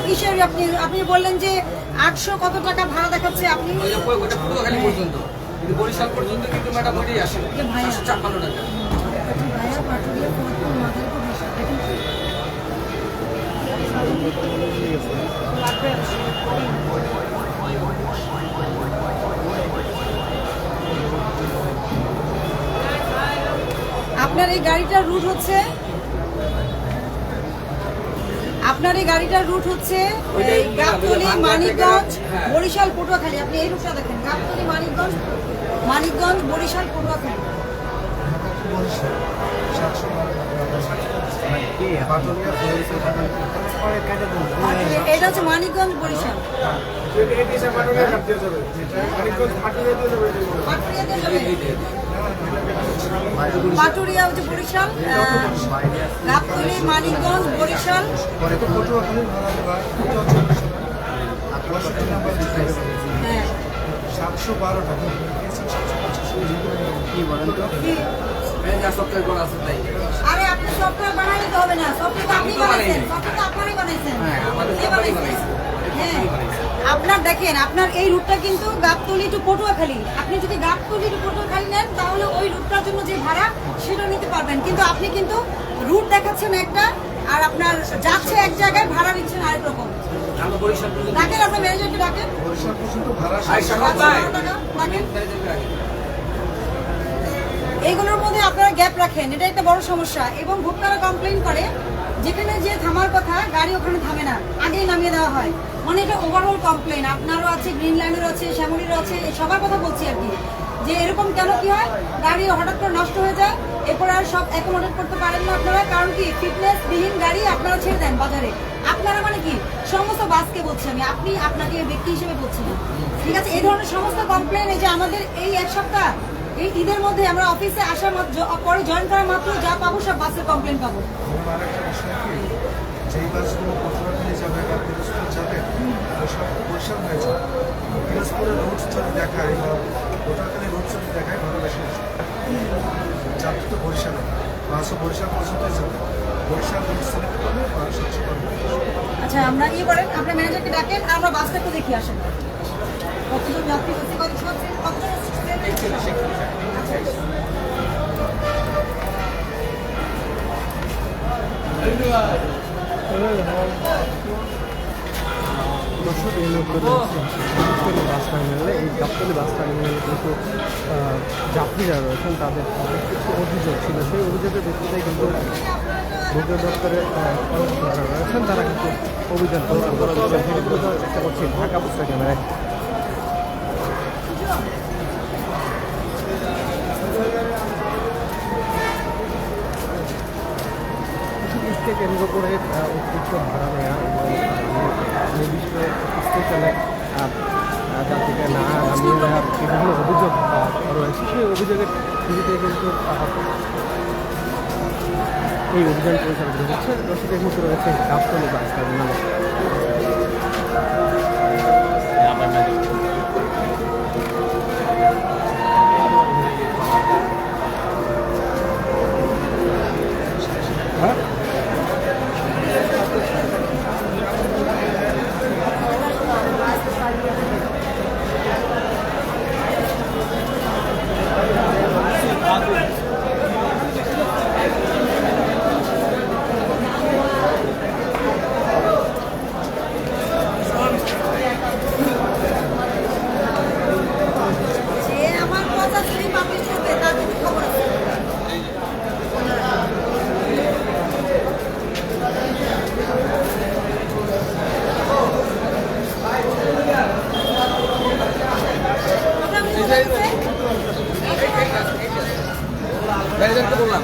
কিসের আপনি আপনি বললেন যে 800 কত টাকা ভাড়া দেখাচ্ছে আপনি ওটা পটুয়াখালী পর্যন্ত কিন্তু বরিশাল পর্যন্ত কিন্তু ম্যাডাম ওইটাই আসে 756 টাকা। ভাইয়া পাটুরিয়া ফরিদপুর মাদারীপুর বরিশাল দেখেন আপনার এই গাড়িটার রুট হচ্ছে গাবতলী মানিকগঞ্জ বরিশাল পটুয়াখালী। আপনি এই রুটটা দেখেন, গাবতলী মানিকগঞ্জ বরিশাল পটুয়াখালী। এটা হচ্ছে মানিকগঞ্জ বরিশাল। পাটুরিয়া হচ্ছে বরিশাল, গাবতলী মানিকগঞ্জ বরিশাল। হ্যাঁ 712 টাকা কি বলেন তো? সফটওয়্যার করা আছে তাই। আরে আপনি সফটওয়্যার বানাইতে তো হবে না, সফটওয়্যার আপনি বানাইছেন, সফটওয়্যার আপনারই বানাইছেন। হ্যাঁ আমাদের কে বানাইছে? হ্যাঁ আপনার দেখেন, আপনার এই রুটটা কিন্তু গাবতলী টু পটুয়াখালী। আপনি যদি গাবতলী টু পটুয়াখালী নেন তাহলে ওই রুটটার জন্য যে ভাড়া সেটা নিতে পারবেন, কিন্তু আপনি কিন্তু রুট দেখাচ্ছেন একটা আর আপনার যাচ্ছে এক জায়গায়, ভাড়া নিচ্ছেন আরেক রকম। আমরা বরিশাল পর্যন্ত ডাকেন, আপনার ম্যানেজারকে ডাকেন। বরিশাল পর্যন্ত ভাড়া ডাকেন। এইগুলোর মধ্যে আপনারা গ্যাপ রাখেন, এটা একটা বড় সমস্যা। এবং ভোক্তারা কমপ্লেন করে যেখানে যে থামার কথা গাড়ি ওখানে থামে না, আগেই নামিয়ে দেওয়া হয়। মানে এটা ওভারঅল কমপ্লেন, আপনারও আছে, গ্রিন লাইনেরও আছে, শ্যামলিরও আছে, সবার কথা বলছি আর কি, যে এরকম কেন কি হয়, গাড়ি হঠাৎ করে নষ্ট হয়ে যায়, এরপর আর সব অ্যাকোমোডেট করতে পারেন না আপনারা। কারণ কি ফিটনেস বিহীন গাড়ি আপনারা ছেড়ে দেন বাজারে। আপনারা মানে কি সমস্ত বাসকে বলছি আমি, আপনি আপনাকে ব্যক্তি হিসেবে বলছি না, ঠিক আছে? এই ধরনের সমস্ত কমপ্লেন এই যে আমাদের এই এক সপ্তাহ এই ঈদের মধ্যে আমরা অফিসে আসার পরে জয়েন করার মাত্র যা পাবো সব বাসের কমপ্লেন পাবো। আরেকটা বিষয় কি, যেই বাসগুলো পটুয়াখালী যাবে বা পিরোজপুর যাবে সব বরিশাল হয়ে যায়। পিরোজপুরের রুট যদি দেখায় বা পটুয়াখালী রুট যদি দেখায় ঘটনা শেষ। যাত্রী তো বরিশালে বাসও বরিশাল পর্যন্তই যাবে, বরিশাল রুট সিলেক্ট করবে বা 712। আচ্ছা আমরা করেন, আপনার ম্যানেজারকে ডাকেন, আমরা বাসটা একটু দেখি আসেন কতজন যাত্রী হচ্ছে, কতজন দর্শক এই মুহূর্তে গাবতলী বাস টার্মিনালে, এই গাবতলী বাস টার্মিনালে কিন্তু যাত্রীরা রয়েছেন, তাদের কিছু অভিযোগ ছিল। সেই অভিযোগের ভিত্তিতে কিন্তু ভোক্তা দপ্তরের কর্মকর্তারা রয়েছেন, তারা কিন্তু অভিযান পরিচালনা করার চেষ্টা করছে ঢাকা পোস্টা ক্যামেরায়। ঈদকে কেন্দ্র করে অতিরিক্ত ভাড়া নেওয়া এবং নির্দিষ্ট স্টেশনে যাত্রীকে না নামিয়ে দেওয়ার বিভিন্ন অভিযোগ রয়েছে। সেই অভিযোগের ভিত্তিতে কিন্তু এই অভিযান পরিচালিত হচ্ছে। দর্শকের মধ্যে রয়েছে গাবতলী বাস টার্মিনালে। ম্যানেজারকে বললাম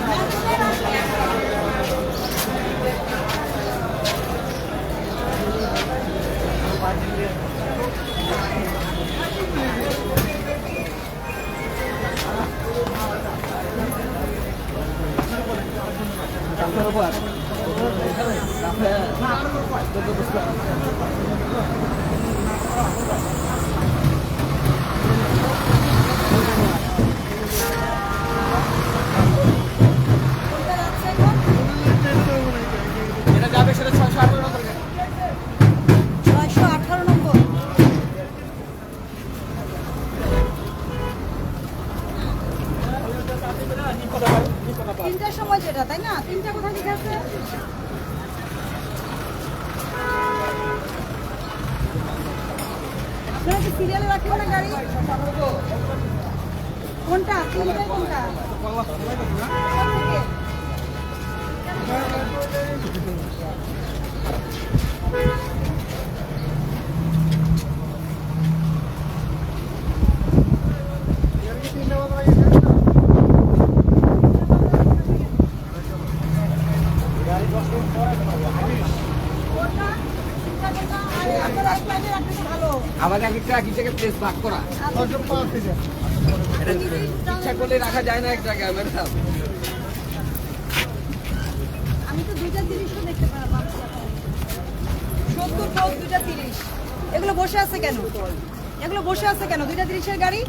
এটা যাবে সেটা 618 নম্বর। কি সিরিয়ালে রাখবো না গাড়ি? কোনটা? তিনটায় কোনটা? কোন থেকে? কোনটা? আরে, আপনারা এক লাইনে রাখলে তো ভালো। আমাদের এক থেকে প্লেস ভাগ করা এটা ইচ্ছা করলে রাখা যায় না এক জায়গায় ম্যাডাম। আমি তো 2:30 দেখতে পাচ্ছি। 70 প্লাস 2:30। এগুলো বসে আছে কেন? এগুলো বসে আছে কেন? 2:30 এর গাড়ি।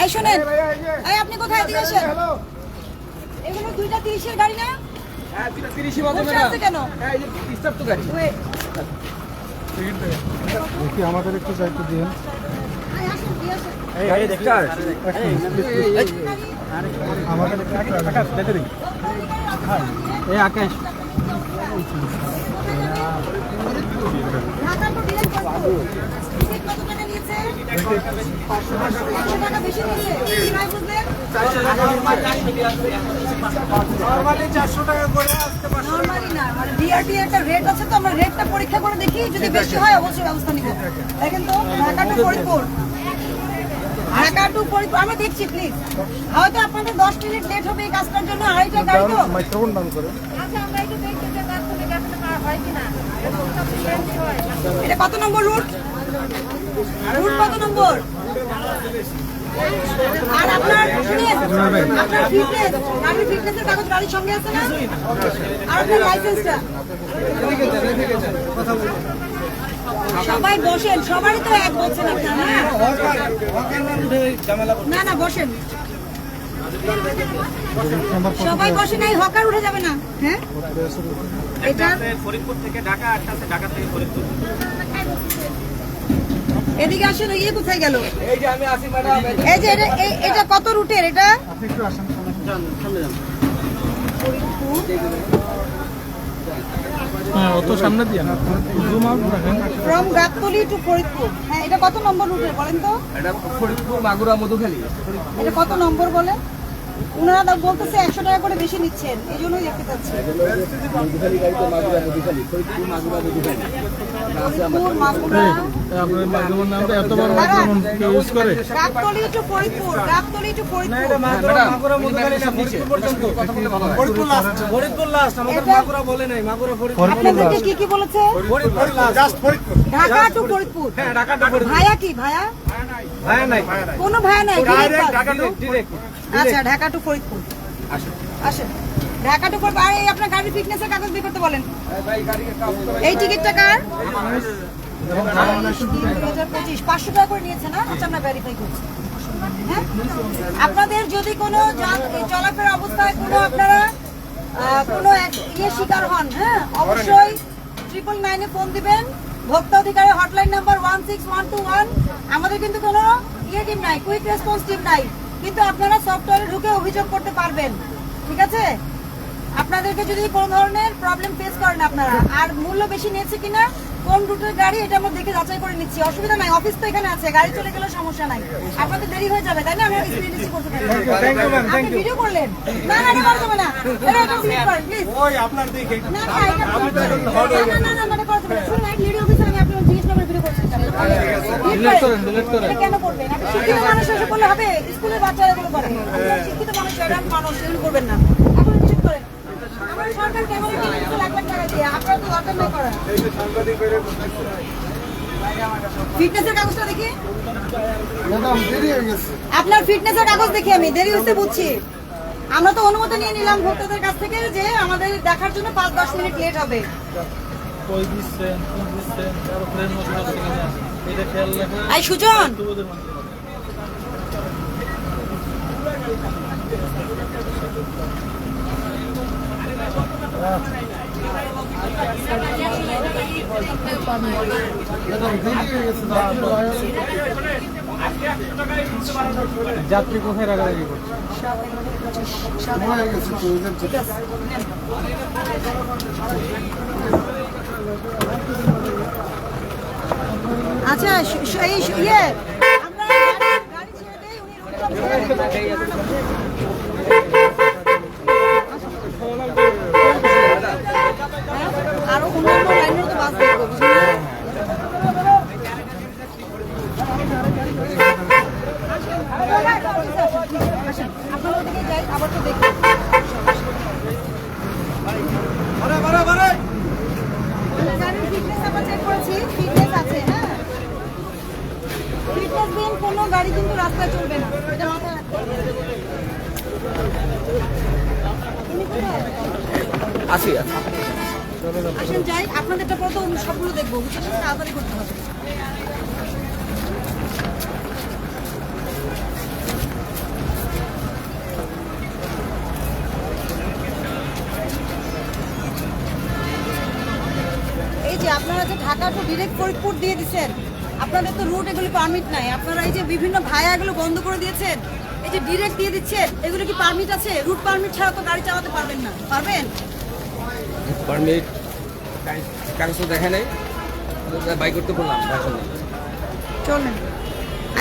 এই শোনেন, এই আপনি কোথায় এদিকে আসেন? এগুলো 2:30 এর গাড়ি না? হ্যাঁ 30ই বাজে বসে ম্যাডাম। আছে কেন? হ্যাঁ এই যে ডিস্টার্ব তো গাড়ি। Wait, দেখি আমাদের একটু দায়িত্ব দিন। আয় আসেন, দিয়ে আসেন। গাড়ি স্টার্ট। আমাদের একটু এই আকাশ ঢাকা তো ডিরেক্ট করবো। টিকিট কত টাকা নিয়েছে? 500 টাকা বেশি নিয়েছে। কি ভাই বুঝলেন? নরমালি না, মানে বিআরটি একটা রেট আছে তো, আমরা রেটটা পরীক্ষা করে দেখি, যদি বেশি হয় অবশ্যই ব্যবস্থা নিব। দেখেন তো, ঢাকা টু ফরিদপুর, ঢাকা টু ফরিদপুর আমরা দেখছি প্লিজ। হয়তো আপনাদের 10 মিনিট লেট হবে এই কাজটার জন্য, আড়াইটা গাড়ি তো। মাইক্রোফোন ডাউন করে। আচ্ছা আমরা একটু দেখি যে কাজ করে গাড়িটা পার হয় কিনা। এটা কত নম্বর রুট? রুট কত নম্বর? আর আপনার আপনার ফিটনেস, গাড়ির ফিটনেসের কাগজ গাড়ির সঙ্গে আছে না? আর আপনার লাইসেন্সটা? সবাই বসেন, সবারই তো এক বলছেন আপনারা না? না বসেন, সবাই বসে নাই, হকার উঠে যাবে না। হ্যাঁ এটা ফরিদপুর থেকে ঢাকা, একটা আছে ঢাকা থেকে ফরিদপুর। এদিকে আসেন, ইয়ে কোথায় গেল? এই যে আমি আসি ম্যাডাম। এই যে এটা কত রুটের? এটা আপনি একটু আসেন। হ্যাঁ অত সামনে দিয়ে না, জুম আউট রাখেন। From Gabtoli to Faridpur. হ্যাঁ এটা কত নম্বর রুটের বলেন তো? এটা ফরিদপুর মাগুরা মধুখালী। এটা কত নম্বর বলেন? ওনারা বলতেছে 100 টাকা করে বেশি নিচ্ছেন, এই জন্যই দেখতে চাচ্ছি। মধুখালী গাড়ি তো মাগুরা মধুখালী, ফরিদপুর মাগুরা মধুখালী। ফরিদপুর, মাগুরা, আপনার মাধ্যমের নামটা এত বড় মাধ্যম কেউ ইউজ করে? Gabtali to Faridpur, Gabtali to Faridpur. মাগুরা মধুখালী না ফরিদপুর পর্যন্ত কথা বলতে ভালো হয়। ফরিদপুর লাস্ট, আমাদের এটা- মাগুরা বলে নাই, মাগুরা ফরিদপুর। আপনাদেরকে কি কি বলেছে? Faridpur last, Dhaka to Faridpur. হ্যাঁ ঢাকা টু ফরিদপুর। ভায়া কি ভায়া? ভায়া নাই, কোনো ভায়া নাই, direct direct Dhaka bus। To direct. আচ্ছা ঢাকা টু ফরিদপুর আসুন। আসেন। ঢাকা টু ফরিদপুর। আর এই আপনার গাড়ির ফিটনেসের কাগজ বের করতে বলেন। ভাই গাড়ির কাজ এই টিকিটটা কার? 2025 500 টাকা করে নিয়েছে না? আচ্ছা আমরা ভেরিফাই করছি। হ্যাঁ আপনাদের যদি কোনো চলাফেরা অবস্থায় কোনো আপনারা কোনো ইয়ে শিকার হন, হ্যাঁ অবশ্যই 999 ফোন দিবেন। ভোক্তা অধিকারের হটলাইন নাম্বার 16121। আমাদের কিন্তু কোনো ইয়ে টিম নাই, কুইক রেসপন্স টিম নাই, কিন্তু আপনারা সফটওয়্যারে ঢুকে অভিযোগ করতে পারবেন। ঠিক আছে? আপনাদেরকে যদি কোনো ধরনের প্রবলেম ফেস করেন আপনারা, আর মূল্য বেশি নিয়েছে কিনা, কোন রুটের গাড়ি, এটা আমরা দেখে যাচাই করে নিচ্ছি। অসুবিধা নাই, অফিস তো এখানে আছে, গাড়ি চলে গেলে সমস্যা নাই। আপনাদের দেরি হয়ে যাবে তাই না? আমরা স্ক্রিন রিসিভ করতে পারি। আপনি ভিডিও করলেন? না না, এটা করা যাবে না। এটা ক্লিক করেন প্লিজ। ওই আপনার দিকে না না, এটা না না, এটা করা যাবে না। শুনুন, এক ভিডিও অফিসার আমি আপনার জিজ্ঞেস করে ভিডিও করছি। ডিলিট করেন। এটা কেন করবেন? আপনি শিক্ষিত মানুষ এসে বললে হবে? স্কুলের বাচ্চারা এগুলো করে। আপনারা শিক্ষিত মানুষ, অ্যাডাল্ট মানুষ, এগুলো করবেন না। এখন ডিলিট করেন। আমার সরকার কেমন লাখ লাখ টাকা দিয়ে, আপনারা তো দরকার নাই করা। ফিটনেসের কাগজটা দেখি। আপনার ফিটনেসের কাগজ দেখি আমি, দেরি হচ্ছে বুঝছি। আমরা তো অনুমতি নিয়ে নিলাম ভক্তদের কাছ থেকে যে আমাদের দেখার জন্য 5-10 মিনিট লেট হবে। কই দিচ্ছেন, কোন দিচ্ছেন, আর ফ্রেম মতো এটা খেয়াল রাখেন। আই সুজন, যাত্রী কোথায় রাগারাগি করছে? আচ্ছা এই ইয়ে আমরা গাড়ি ছেড়ে দেই উনি আরো অন্যান্য লাইনের তো বাস দেখবো বুঝলেন? আসেন, আপনার ওদিকে যাই আবার তো দেখি। গাড়ির ফিটনেস আমরা চেক করেছি, ফিটনেস আছে, হ্যাঁ। ফিটনেসবিহীন কোনো গাড়ি কিন্তু রাস্তায় চলবে না, এটা মাথায় রাখতে হবে। ইনি কোথায়? আছি আসেন যাই, আপনাদেরটা পরে তো অন্য সবগুলো দেখবো, বিশেষ করে তাড়াতাড়ি করতে হবে। এই যে আপনারা যে ঢাকা টু ডিরেক্ট ফরিদপুর দিয়ে দিচ্ছেন, আপনাদের তো রুট এগুলি পারমিট নাই। আপনারা এই যে বিভিন্ন ভায়া এগুলো বন্ধ করে দিয়েছেন, এই যে ডিরেক্ট দিয়ে দিচ্ছেন, এগুলো কি পারমিট আছে? রুট পারমিট ছাড়া তো গাড়ি চালাতে পারবেন না, পারবেন? পারমিট কাগজ তো দেখা নেই, বাই করতে বললাম আসলে। চলেন,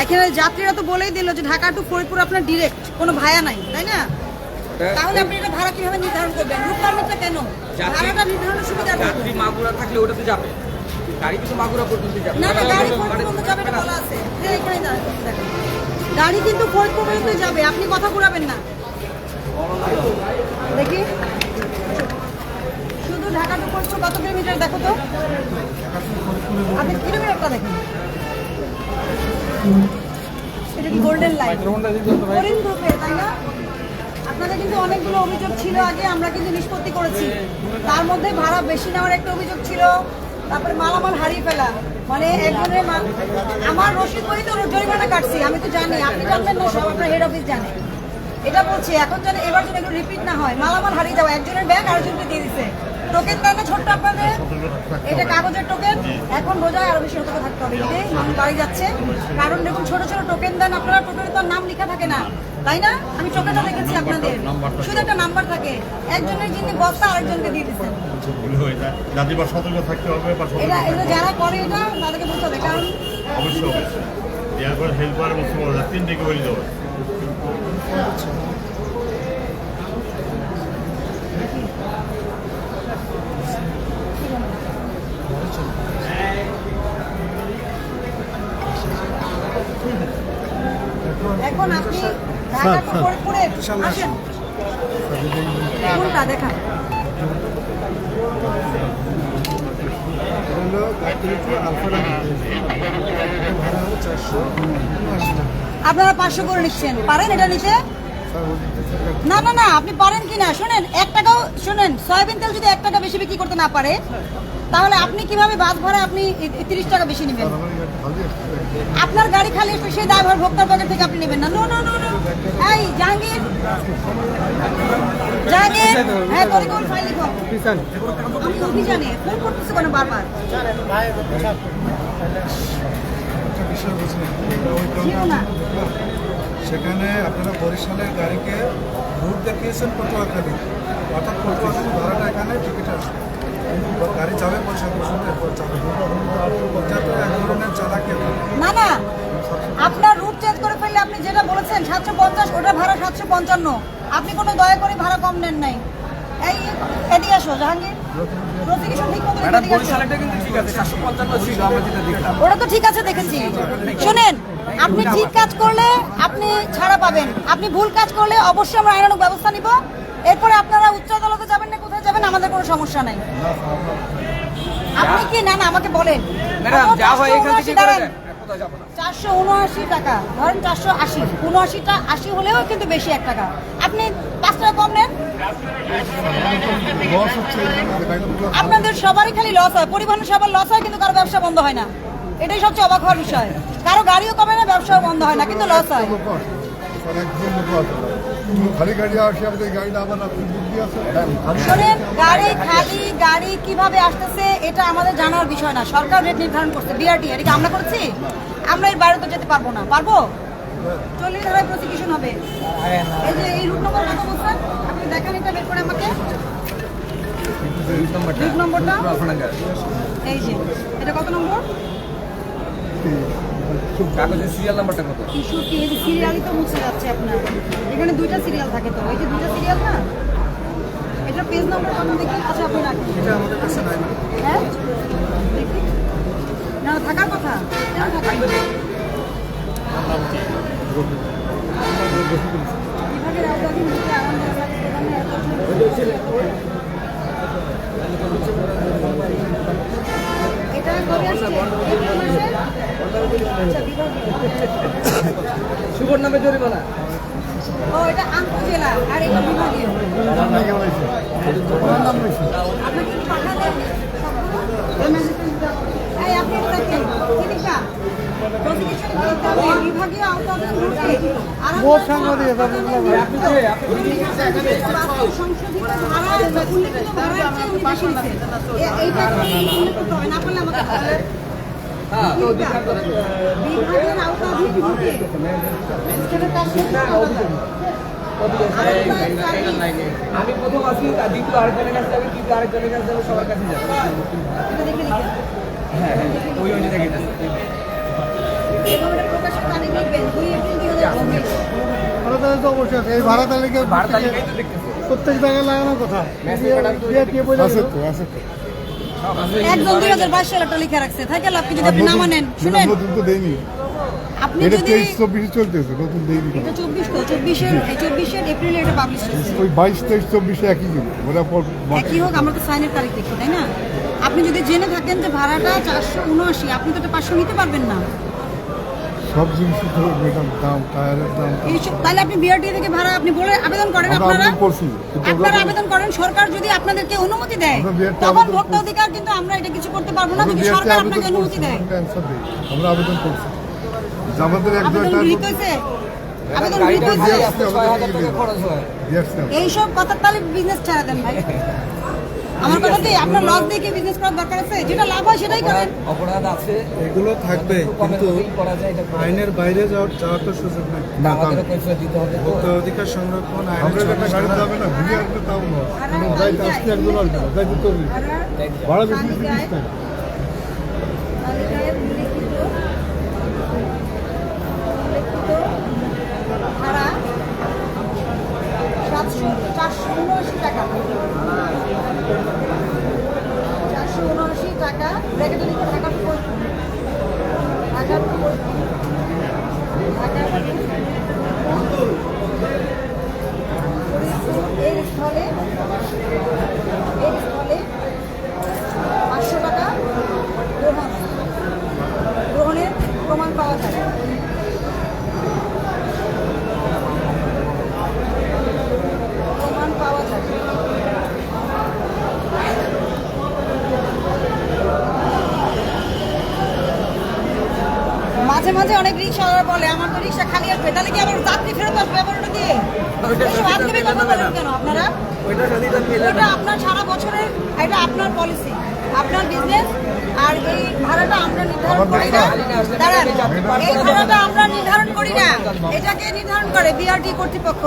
এখানে যাত্রীরা তো বলেই দিল যে ঢাকা টু ফরিদপুর আপনার ডিরেক্ট, কোনো ভায়া নাই, তাই না? তাহলে আপনি এটা ভাড়া কিভাবে নির্ধারণ করবেন? রুট পারমিটটা কেন? ভাড়াটা নির্ধারণের সুবিধা আছে। যাত্রী মাগুরা থাকলে ওটাতে যাবে, গাড়ি কিন্তু মাগুরা পর্যন্ত যাবে না না, গাড়ি ফরিদপুর পর্যন্ত যাবে না বলা আছে। হ্যাঁ, এখানে দেখেন, গাড়ি কিন্তু ফরিদপুর পর্যন্ত যাবে, আপনি কথা ঘুরাবেন না। দেখি শুধু ঢাকা টু ফরিদপুর কত কিলোমিটার দেখো তো, আপনি কিলোমিটারটা দেখেন। এটা কি গোল্ডেন লাইন করিম গ্রুপের, তাই না? আপনাদের কিন্তু অনেকগুলো অভিযোগ ছিল আগে, আমরা কিন্তু নিষ্পত্তি করেছি। তার মধ্যে ভাড়া বেশি নেওয়ার একটা অভিযোগ ছিল, তারপরে মালামাল হারিয়ে ফেলা, মানে একজনের আমার রসিদ বই তো জরিমানা কাটছি, আমি তো জানি, আপনি জানবেন না, সব আপনার হেড অফিস জানে। এটা বলছি এখন যেন এবার যেন এগুলো রিপিট না হয়। মালামাল হারিয়ে যাওয়া, একজনের ব্যাগ আরেকজনকে দিয়ে দিচ্ছে। টোকেন দেয় না ছোট্ট আপনাদের, এটা কাগজের টোকেন। এখন বোঝায় আরো বেশি সতর্ক থাকতে হবে, এটাই মানুষ বাড়ি যাচ্ছে। কারণ দেখুন ছোট ছোট টোকেন দেন আপনারা, টোকেনে তো আর নাম লেখা থাকে না, তাই না? আমি টোকেনটা দেখেছি আপনাদের, শুধু একটা নাম্বার থাকে। একজনের যিনি বস্তা আরেকজনকে দিয়ে দিচ্ছেন। যাত্রী বা সতর্ক থাকতে হবে বা সতর্ক এটা এটা যারা করে এটা তাদেরকে বলতে হবে, কারণ অবশ্যই অবশ্যই এরপর হেল্পার এবং সুপারভাইজার তিনটেকে বলে দেওয়া এখন আপনি ঢাকা টু ফরিদপুরে আসেন, কোনটা দেখান? হলো গাড়ি টু আলফারা ভাড়া হলো 479 টাকা। আপনারা 500 করে নিচ্ছেন, পারেন এটা নিতে? না না না, আপনি পারেন কিনা শোনেন, 1 টাকাও শোনেন, সয়াবিন তেল যদি 1 টাকা বেশি বিক্রি করতে না পারে, তাহলে আপনি কিভাবে বাস ভাড়া আপনি 30 টাকা বেশি নেবেন? আপনার গাড়ি খালি আসলে সেই ড্রাইভার ভোক্তার পকেট থেকে আপনি নেবেন না। নো নো নো নো, এই জাহাঙ্গীর, জাহাঙ্গীর, হ্যাঁ তোর কোন ফাইল লিখো? আমি অভিযানে ফোন করতেছি কেন বারবার? একটা বিষয় বুঝলেন, ছিল না। সেখানে আপনারা বরিশালের গাড়িকে রুট দেখিয়েছেন পটুয়াখালী, অর্থাৎ পটুয়াখালী ভাড়াটা এখানে টিকিট আসবে, গাড়ি যাবে বরিশাল পর্যন্ত, এরপর যাবে। এটা তো এক ধরনের চালাকি। না না, আপনার রুট চেঞ্জ করে ফেললে আপনি যেটা বলেছেন 750, ওটা ভাড়া 755। আপনি কোনো দয়া করে ভাড়া কম নেন নাই। এই এদিকে আসো জাহাঙ্গীর, প্রসিকিউশন ঠিক মতো ম্যাডাম এদিকে আসো। বরিশালেরটা কিন্তু ঠিক আছে, 755 ছিল আমরা যেটা দেখলাম। ওটা তো ঠিক আছে দেখেছি। শোনেন, আপনি ঠিক কাজ করলে আপনি ছাড়া পাবেন, আপনি ভুল কাজ করলে অবশ্যই আমরা আইনানুগ ব্যবস্থা নিব। এরপরে আপনারা উচ্চ আদালতে যাবেন না কোথায় যাবেন, আমাদের কোনো সমস্যা নাই। আপনি কি না না আমাকে বলেন, ম্যাডাম যা হয় এখান থেকে করে দাঁড়ান। দেন, কোথায় যাব না। 479 টাকা ধরেন, 480, 79টা 80 হলেও কিন্তু বেশি 1 টাকা। আপনি 5 টাকা কম নেন, আপনাদের সবারই খালি লস হয়, পরিবহনের সবার লস হয়, কিন্তু কারো ব্যবসা বন্ধ হয় না। এটাই সবচেয়ে অবাক হওয়ার বিষয়। কারো গাড়িও কমে না, ব্যবসাও বন্ধ হয় না, কিন্তু লস হয়। খালি গাড়ি আসে, আমাদের গাড়িটা আবার আপনি বুক দিয়ে আছে। শোনেন, গাড়ি খালি গাড়ি কিভাবে আসতেছে এটা আমাদের জানার বিষয় না। সরকার রেট নির্ধারণ করছে, বিআরটি, এটা কি আমরা করছি? আমরা এর বাইরে তো যেতে পারবো না। পারবো? 40 ধারায় প্রসিকিউশন হবে। এই যে এই রুট নম্বর কত বলছেন আপনি দেখান, এটা বের করে আমাকে। রুট নম্বরটা এই যে, এটা কত নম্বর? কাগজের সিরিয়াল নাম্বারটা কত? 63 এই সিরিয়ালই তো মুছে যাচ্ছে আপনার। এখানে দুইটা সিরিয়াল থাকে তো, এই যে দুইটা সিরিয়াল না, এটা পেজ নাম্বার কত দেখি? আচ্ছা আপনি রাখেন। এটা আমাদের কাছে নাই না। হ্যাঁ দেখি না, থাকার কথা কেন থাকার কথা? বিভাগের আওতাধীন হতে আরামদায়ক লাগে প্রদানে এত এটা কবে আসছে? এপ্রিল মাসে? আচ্ছা, বিভাগীয়। সুবর্ণ নামে জরিমানা। ও এটা আন্তঃজেলা আর এটা বিভাগীয়। আপনাকে কি পাঠালেন সবগুলো? এই আপনি দেখেন কি লিখা? প্রসিকিউশন করতে হবে বিভাগীয় আওতাধীন রুটে বহুত সাংবাদিক আছে, সংশোধিত ধারা উল্লিখিত ধারার চেয়ে উনি বেশি নিচ্ছেন। এইটা উল্লেখ করতে হবে, না পারলে আমাকে বলবেন। বিভাগের আওতাধীন রুটে সেটা তার সাথে আমি প্রথম আসি, দ্বিতীয় আরেকজনের কাছে যাবে, তৃতীয় আরেকজনের কাছে যাবে, সবার কাছে যাবে। এটা দেখে লিখেন। হ্যাঁ হ্যাঁ, ওই ওই দেখে এবং এটা প্রকাশের তারিখ লিখবেন 2 এপ্রিল 2024। ভাড়া তালিকা তো অবশ্যই আছে। এই ভাড়া তালিকা ভাড়া তালিকাই তো দেখতেছি। প্রত্যেক জায়গায় লাগানোর কথা। মেসেজ ম্যাডাম তো কে বলে আছে তো, আছে তো। একদম 2022 সালে একটা লিখে রাখছে, থাকে লাভ কি যদি আপনি না মানেন? শুনেন, নতুন তো দেয়নি। আপনি এটা যদি 23-24 চলতেছে, নতুন দেয়নি। এটা 24 তো 24 এপ্রিলে এটা পাবলিশ হয়েছে। ওই 22-23-24 একই দিন। ওরা পর একই হোক, আমরা তো সাইনের তারিখ দেখি, তাই না? আপনি যদি জেনে থাকেন যে ভাড়াটা 479, আপনি তো এটা 500 নিতে পারবেন না। সব জিনিসের তো ম্যাডাম দাম, টায়ারের দাম। তাহলে আপনি বিআরটি থেকে ভাড়া আপনি বলে আবেদন করেন, আমরা আপনারা আবেদন করছি, কিন্তু আপনারা আবেদন করেন, সরকার যদি আপনাদেরকে অনুমতি দেয় আমরা BRT তখন আবেদন ভোক্তা করছি। অধিকার, কিন্তু আমরা এটা কিছু করতে পারবো না আমরা যদি বিআরটি সরকার আবেদন আপনাকে অনুমতি করছি, দেয়। আমরা answer দিই। আমরা আবেদন করছি যে আমাদের এক আবেদন দুইটা গৃহীত হয়েছে, আবেদন গৃহীত গাড়িটা দিয়ে হয়েছে। আসতে 6,000 টাকা খরচ হয়। দিয়েছি আমরা। এইসব কথার তাহলে বিজনেস ছাড়া দেন ভাই। আমার কথা কি আপনার লস দেখে বিজনেস করার দরকার আছে? যেটা লাভ হয় সেটাই করেন। অপরাধ আছে, এগুলো থাকবে, কিন্তু করা যায় এটা করে। আইনের বাইরে যাওয়ার তো সুযোগ নেই। না, আমাদেরও কৈফিয়ত দিতে হবে তো। ভোক্তা অধিকার সংরক্ষণ আইনের একটা গাড়ি যাবে না, ঘুরে আসলে তাও নয়। ভাড়া যাইতে আসতে একজন আসবে না, যাইতে তো ভাড়া বেশি বেশি দিস না। তালিকায় উল্লিখিত ভাড়া 479 টাকা। 479 টাকা ব্র্যাকেটে লিখে Dhaka to Faridpur. Dhaka to Faridpur. Dhaka to Faridpur. এর স্থলে 500 টাকা গ্রহণের প্রমাণ পাওয়া যায়। প্রমাণ পাওয়া যায়। মাঝে মাঝে অনেক রিক্সাওয়ালা বলে আমার তো রিক্সা খালি আসবে, তাহলে কি আবার যাত্রী ফেরত আসবে আবার ওটা দিয়ে? এসব আজকেরই কথা বলেন কেন আপনারা? ওটা আপনার সারা বছরের, এটা আপনার পলিসি, আপনার বিজনেস। আর এই ভাড়াটা আমরা নির্ধারণ করি না। দাঁড়ান, এই ভাড়াটা আমরা নির্ধারণ করি না, এটাকে নির্ধারণ করে বিআরটি কর্তৃপক্ষ।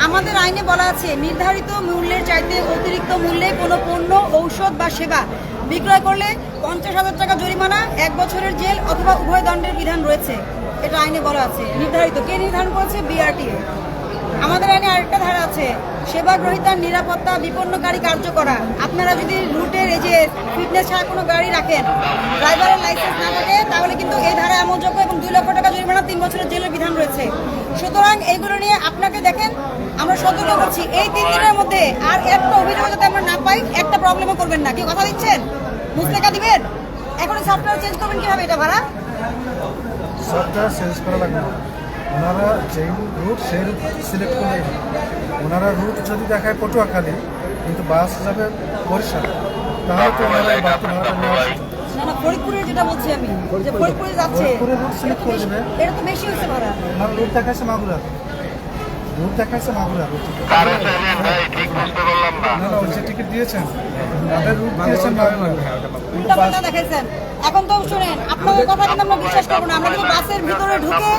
আমাদের আইনে বলা আছে নির্ধারিত মূল্যের চাইতে অতিরিক্ত মূল্যে কোনো পণ্য, ঔষধ বা সেবা বিক্রয় করলে 50,000 টাকা জরিমানা, 1 বছরের জেল অথবা উভয় দণ্ডের বিধান রয়েছে। এটা আইনে বলা আছে। নির্ধারিত কে নির্ধারণ করেছে? বিআরটি। আমাদের আইনে আরেকটা ধারা আছে, সেবা গ্রহীতার নিরাপত্তা বিপন্নকারী কার্য করা। আপনারা যদি রুটের এই যে ফিটনেস ছাড়া কোনো গাড়ি রাখেন, ড্রাইভারের লাইসেন্স না থাকে, তাহলে কিন্তু এই ধারা আমলযোগ্য এবং 2 লক্ষ টাকা জরিমানা, 3 বছরের জেলের বিধান রয়েছে। সুতরাং এইগুলো নিয়ে আপনাকে দেখেন, আমরা সতর্ক করছি এই 3 দিনের মধ্যে আর একটা অভিযোগ যাতে আমরা না পাই, একটা প্রবলেমও করবেন না। কেউ কথা দিচ্ছেন? মুসলেকা দিবেন? এখন সফটওয়্যার চেঞ্জ করবেন কিভাবে এটা ভাড়া? সফটওয়্যার চেঞ্জ করা লাগবে না। ওনারা যেই রুট সেই রুট সিলেক্ট করলে, ওনারা রুট যদি দেখায় পটুয়াখালী কিন্তু বাস যাবে বরিশাল, তাহলে তো ওনারা এই বাড়তি ভাড়াটা নেওয়া উচিত। না না, ফরিদপুরে যেটা বলছি আমি, যে ফরিদপুরে যাচ্ছে, ফরিদপুরে রুট সিলেক্ট করে দেবে। এটা তো বেশি হচ্ছে ভাড়া। ওনার রুট দেখাচ্ছে মাগুরা, রুট দেখাচ্ছে মাগুরা। না না, ওই যে টিকিট দিয়েছেন, তাদের রুট দিয়েছেন মাগুরা। উল্টা পাল্টা দেখাইছেন। এখন তো শুনেন, আপনাদের কথা কিন্তু আমরা বিশ্বাস করবো না। আমরা কিন্তু বাসের ভিতরে ঢুকে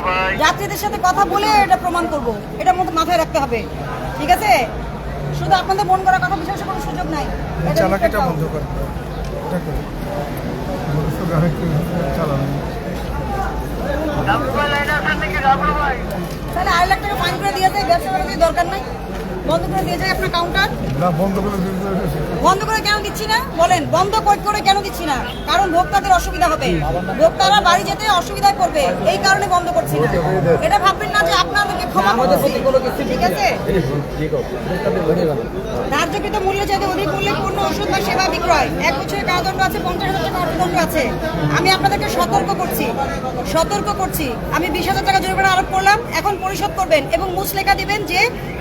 যাত্রীদের সাথে কথা বলে এটা প্রমাণ করব। এটা মাথায় রাখতে হবে, ঠিক আছে? শুধু আপনাদের মন করা কথা বিশ্বাসের কোনো সুযোগ নাই। এটা চালাকিটা respect বন্ধ দাও। করে, এটা করে চালানো। দরকার নাই, বন্ধ করে দিয়ে যায় আপনার কাউন্টার। না বন্ধ করে বন্ধ করে কেন দিচ্ছি না বলেন, বন্ধ করে কেন দিচ্ছি না? কারণ ভোক্তাদের অসুবিধা হবে, ভোক্তারা বাড়ি যেতে অসুবিধায় পড়বে, এই কারণে বন্ধ করছি না। এটা ভাববেন না যে আপনাদেরকে ক্ষমা করতেছি, ঠিক আছে? ধার্যকৃত মূল্যের চাইতে অধিক মূল্যে পণ্য, ওষুধ বা সেবা বিক্রয় 1 বছরের কারাদণ্ড আছে, 50,000 টাকা অর্থদণ্ড আছে। আমি আপনাদেরকে সতর্ক করছি, আমি 20,000 টাকা জরিমানা আরোপ করলাম, এখন পরিশোধ করবেন এবং মুচলেখা দিবেন যে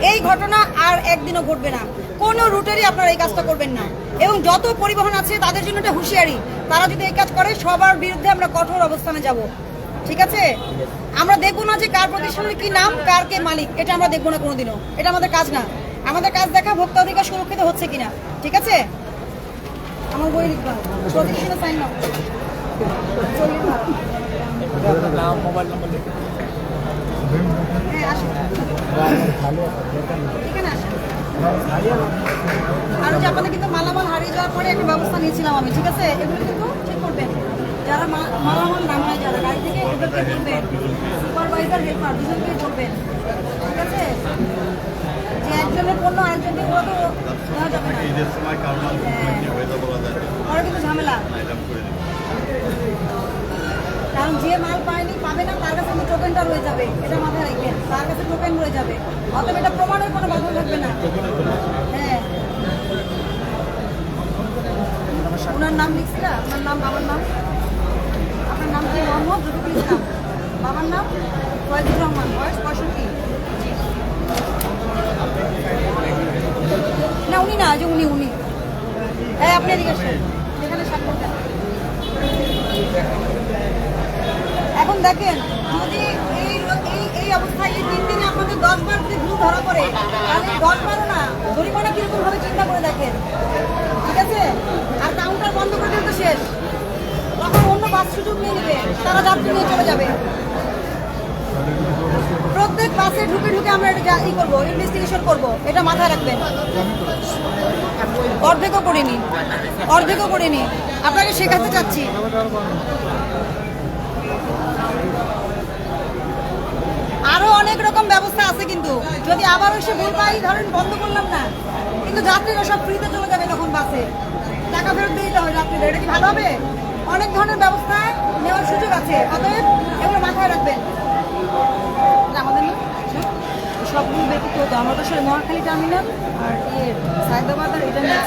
এই ঘটনা আর একদিনও ঘটবে না। কোনো রুটেরই আপনারা এই কাজটা করবেন না, এবং যত পরিবহন আছে তাদের জন্য এটা হুঁশিয়ারি, তারা যদি এই কাজ করে সবার বিরুদ্ধে আমরা কঠোর অবস্থানে যাব, ঠিক আছে? আমরা দেখবো না যে কার প্রতিষ্ঠানের কি নাম, কার কে মালিক, এটা আমরা দেখবো না কোনোদিনও, এটা আমাদের কাজ না। আমাদের কাজ দেখা ভোক্তা অধিকার সুরক্ষিত হচ্ছে কিনা, ঠিক আছে? আমার বই লিখবা, প্রতিষ্ঠানে সাইন নাও, নাম, মোবাইল নাম্বার হ্যাঁ আসুন, এখানে আসুন। আর যে আপনাদের কিন্তু মালামাল হারিয়ে যাওয়ার পরে একটা ব্যবস্থা নিয়েছিলাম আমি, ঠিক আছে? এগুলো কিন্তু ঠিক করবেন, যারা মালামাল নামায় যারা গাড়ি থেকে ওদেরকে বলবেন, সুপারভাইজার হেল্পার দুজনকে বলবেন, ঠিক আছে? যে একজনের পণ্য আরেকজনকে ওরা তো দেওয়া যাবে না, ঈদের সময় কারণ হয়তো বলা যায় ওরা কিন্তু ঝামেলা। কারণ যে মাল পায়নি পাবে না, তার কাছে কিন্তু টোকেনটা রয়ে যাবে, এটা মাথায় রাখবেন, তার কাছে টোকেন রয়ে যাবে, অতএব এটা প্রমাণের কোনো বাধা থাকবে না। হ্যাঁ, ওনার নাম লিখছিলা, আপনার নাম, বাবার নাম, আপনার নাম কি? মোহাম্মদ রফিকুল ইসলাম, বাবার নাম ফয়জুর রহমান, বয়স 65। না উনি না, যে উনি হ্যাঁ, আপনি এদিকে আসেন, এখানে স্বাক্ষর দেন। এখন দেখেন, যদি এই অবস্থায় এই 3 দিনে আপনাদের 10 বার যদি ভুল ধরা পড়ে, তাহলে 10 বারও না জরিমানা কিরকম ভাবে চিন্তা করে দেখেন, ঠিক আছে? আর কাউন্টার বন্ধ করে দিলে তো শেষ, তখন অন্য বাস সুযোগ নিয়ে নেবে, তারা যাত্রী নিয়ে চলে যাবে। প্রত্যেক বাসে ঢুকে আমরা এটা করবো, ইনভেস্টিগেশন করবো, এটা মাথায় রাখবেন। অর্ধেকও করিনি, আপনাকে শেখাতে চাচ্ছি। আরো অনেক রকম ব্যবস্থা আছে, কিন্তু যদি আবার এসে ভুল পাই, ধরেন বন্ধ করলাম না, কিন্তু যাত্রীরা সব ফ্রিতে চলে যাবে, তখন বাসে টাকা ফেরত দিয়ে দিতে হবে যাত্রীদের, এটা কি ভালো হবে? অনেক ধরনের ব্যবস্থা নেওয়ার সুযোগ আছে, অতএব এগুলো মাথায় রাখবেন। আমাদের না সবগুলো ব্যক্তিগত, আমরা তো আসলে মহাখালী টার্মিনাল আর সায়দাবাদ আর এটা নিয়ে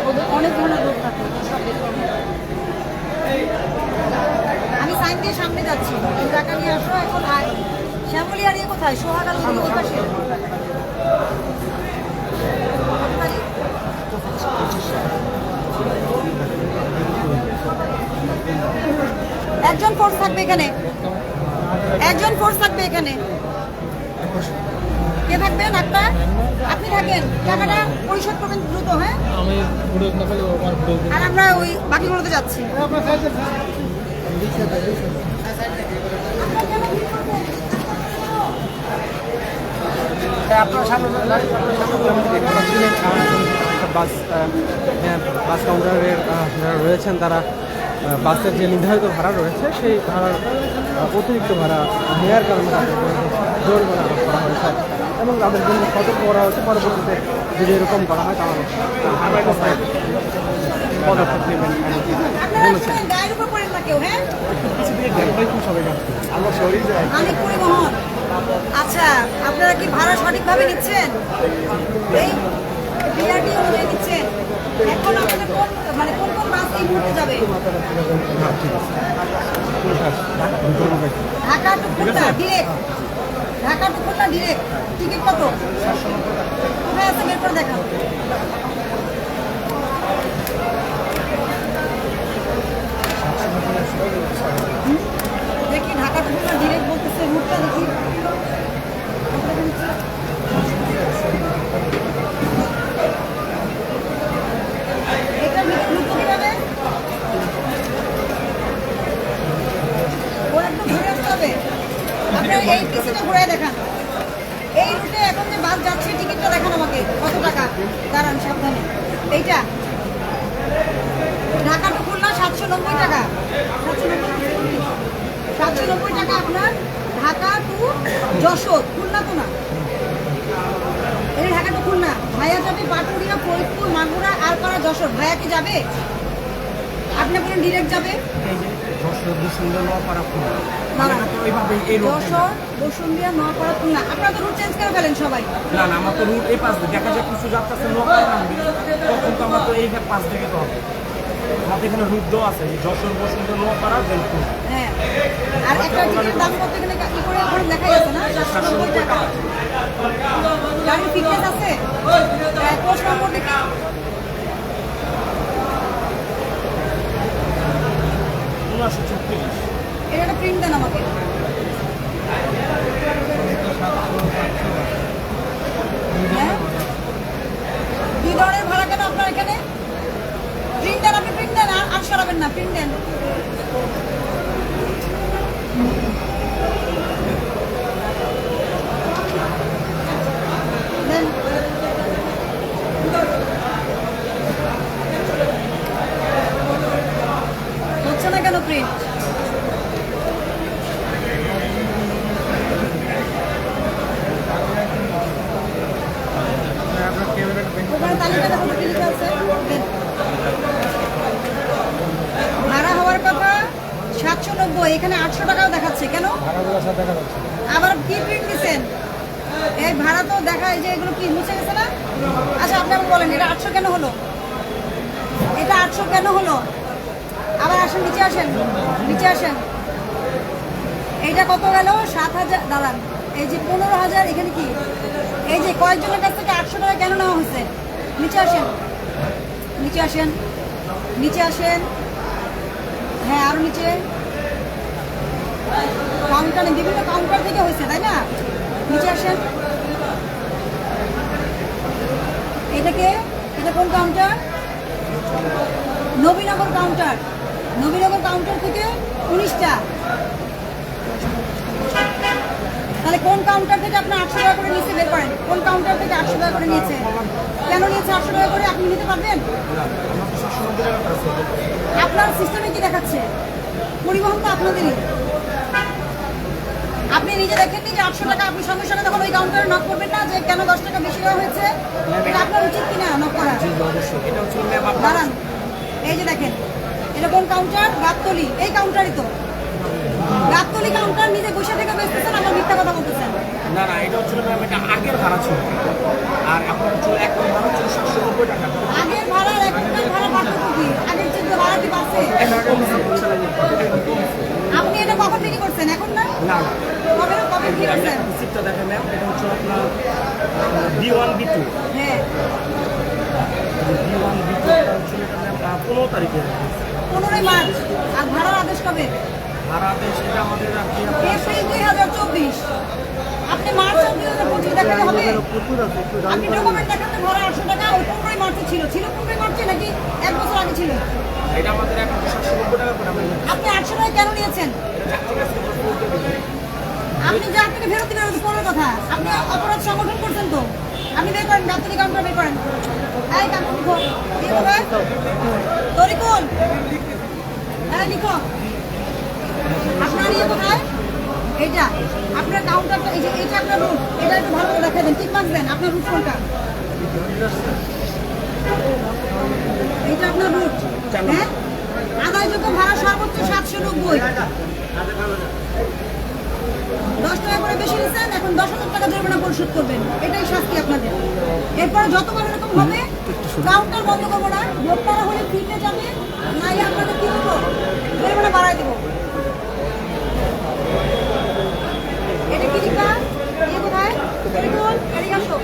ওদের অনেক ধরনের রোড থাকে, সব ব্যক্তিগত। আমি সাইন দিয়ে সামনে যাচ্ছি, টাকা নিয়ে আসো এখন। আর শ্যামলী আর কোথায়? সোহাগ আলম ওই পাশে। একজন ফোর্স থাকবে এখানে, কে থাকবেন? আপনি থাকেন, টাকাটা পরিশোধ করবেন দ্রুত, হ্যাঁ? আর আমরা ওই বাকিগুলোতে যাচ্ছি। বাস কাউন্টারের যারা রয়েছেন তারা বাসের যে নির্ধারিত ভাড়া রয়েছে সেই ভাড়ার অতিরিক্ত ভাড়া নেওয়ার কারণে তাদের জরিমানা আরোপ করা হয়েছে এবং তাদের জন্য সতর্ক করা হয়েছে। পরবর্তীতে যদি এরকম করা হয় তাহলে পদক্ষেপ নেবেন বলেছেন। মালিক পরিবহন, আচ্ছা আপনারা কি ভাড়া সঠিকভাবে নিচ্ছেন? এই বিআরটি অনুযায়ী নিচ্ছেন? এখন আপনাদের কোন বাস এই মুহূর্তে যাবে? Dhaka to Khulna direct, ticket কত? কোথায় আছে বের করে দেখান। দেখি ঢাকা টু খুলনা ডিরেক্ট বলতেছে, রুটটা দেখি। এটা রুট কিভাবে? ও একদম ঘুরে আসতে হবে, আপনার এই পিছনে ঘুরে দেখান। এই রুটে এখন যে বাস যাচ্ছে টিকিটটা দেখান আমাকে, কত টাকা? দাঁড়ান সাবধানে। এইটা ঢাকা টু খুলনা 790 টাকা, 790 টাকা আপনার। ঢাকা টু যশোর, খুলনা তো না। আমি ঢাকা তো খুলনা, ভাইয়া যাবে পাটুরিয়া, ফরিদপুর, মাগুরা, আরপাড়া, যশোর। ভাইয়া কি যাবে? আপনি বলেন ডিরেক্ট যাবে? যশোর, বসুন্ধরা, নোয়াপাড়া, খুলনা। না, তো এইভাবে এই রোড যশোর, বসুন্ধিয়া, নোয়াপাড়া, খুলনা। আপনারা তো রুট চেঞ্জ করে ফেলেন সবাই। না না, আমার তো রুট এই পাশ দিয়ে দেখা যায় কিছু যাত্রা আছে নোয়াপাড়া নামবে, তখন তো আমার তো এই পাশ থেকে তো হবে। আমাদের এখানে রুট দেওয়া আছে যশোর, বসুন্ধরা, নোয়াপাড়া, দেন খুলনা। হ্যাঁ, আর একটা টিকিটের দাম কত এখানে কি করে এখন দেখা যাচ্ছে না? 790 টাকা। গাড়ির ফিটনেস আছে? কোর্স নম্বর দেখি। 1936। এটা একটা প্রিন্ট দেন আমাকে। হ্যাঁ? দুই ধরনের ভাড়া কেন আপনার এখানে? প্রিন্ট দেন, আপনি প্রিন্ট দেন, আর সরাবেন না, প্রিন্ট দেন। দেন। হচ্ছে না কেন প্রিন্ট? ওখানে তালিকাটা কোনো কি লিখা আছে? দেন। ভাড়া হওয়ার কথা 790, এখানে 800 টাকাও দেখাচ্ছে কেন? আবার কি প্রিন্ট দিচ্ছেন? এই ভাড়া তো দেখায় যে এগুলো কি মুছে গেছে না? আচ্ছা আপনি আমাকে বলেন এটা 800 কেন হলো? এটা 800 কেন হলো? আবার আসেন, নিচে আসেন, নিচে আসেন। এইটা কত গেল? 7,000। দাঁড়ান, এই যে 15,000, এখানে কি? এই যে কয়েকজনের কাছ থেকে 800 টাকা কেন নেওয়া হয়েছে? নিচে আসেন, নিচে আসেন, নিচে আসেন। হ্যাঁ, আরো নিচে। কাউন্টারে বিভিন্ন কাউন্টার থেকে হয়েছে, তাই না? নিচে আসেন। এটাকে, এটা কোন counter? Nabinagar counter. Nabinagar counter থেকে 19টা। তাহলে কোন কাউন্টার থেকে আপনি 800 টাকা করে নিচে বের করেন? কোন কাউন্টার থেকে 800 টাকা করে নিয়েছে? কেন নিয়েছে 800 টাকা করে? আপনি নিতে পারবেন? আপনার সিস্টেমে কি দেখাচ্ছে? পরিবহন তো আপনাদেরই। আপনি নিজে দেখেননি যে 800 টাকা? আপনি সঙ্গে সঙ্গে তখন ওই কাউন্টারে নক করবেন না যে কেন 10 টাকা বেশি দেওয়া হয়েছে? এটা আপনার উচিত কিনা নক করা? এটা হচ্ছে ম্যাম আপনার দাঁড়ান, এই যে দেখেন, এটা কোন কাউন্টার? গাবতলী। এই কাউন্টারই তো। গাবতলী কাউন্টার নিজে বসে থেকে বেচতেছেন, আমার মিথ্যা কথা বলতেছেন। না না, এটা হচ্ছে ম্যাম এটা আগের ভাড়া ছিল, আর আপনার হচ্ছে এখন ভাড়া ছিল 790 টাকা। আগের ভাড়া আর এখনকার ভাড়া পার্থক্য কি? আগের চেয়ে ভাড়া কি বাড়ছে? এখন কমছে। আপনি এটা কখন থেকে করছেন? এখন না? না না, কবে কবে কি করছেন? রিসিপ্টটা দেখেন ম্যাম, এটা হচ্ছে আপনার B1 B2। হ্যাঁ, B1 B2 হচ্ছে এটা ম্যাম 15 তারিখে। 15 মার্চ। আর ভাড়ার আদেশ কবে? ভাড়া আদেশ এটা আমাদের আর কি এপ্রিল 2024। আপনি মার্চ 2025 দেখাতে হবে? আপনি ডকুমেন্ট দেখাতে ভাড়া 800 টাকা, ওই 15 মার্চে ছিল। ছিল 15 মার্চে নাকি 1 বছর আগে ছিল? এটা আমাদের এখন 790 টাকা করে আমরা নিচ্ছি। আপনি 800 টাকা কেন নিয়েছেন? আপনি যা থেকে ফেরত দিবেন ওটা পরের কথা। আপনি অপরাধ সংগঠন করছেন তো। আপনি বের করেন, গাবতলী কাউন্টার বের করেন। এই কাউন্টার লিখো। এই কোথায়? তরিকুল। হ্যাঁ লিখো। আপনার ইয়ে কোথায়? এইটা আপনার কাউন্টারটা, এই যে এইটা আপনার রুট। এটা একটু ভালো করে দেখা দেন, ঠিক মার্ক দেন। আপনার রুট কোনটা? এইটা আপনার রুট। হ্যাঁ, আদায়যোগ্য ভাড়া সর্বোচ্চ 790। 10 টাকা করে বেশি নিচ্ছেন, এখন 10,000 টাকা জরিমানা পরিশোধ করবেন। এটাই শাস্তি আপনাদের। এরপরে যতবার এরকম হবে কাউন্টার বন্ধ করবো না। ভোক্তারা হলে ফ্রিতে যাবে, নাই আপনাদের কি করবো? জরিমানা বাড়াই দেবো। এটা কি লিখা? এই কোথায়? এদিকে আসো।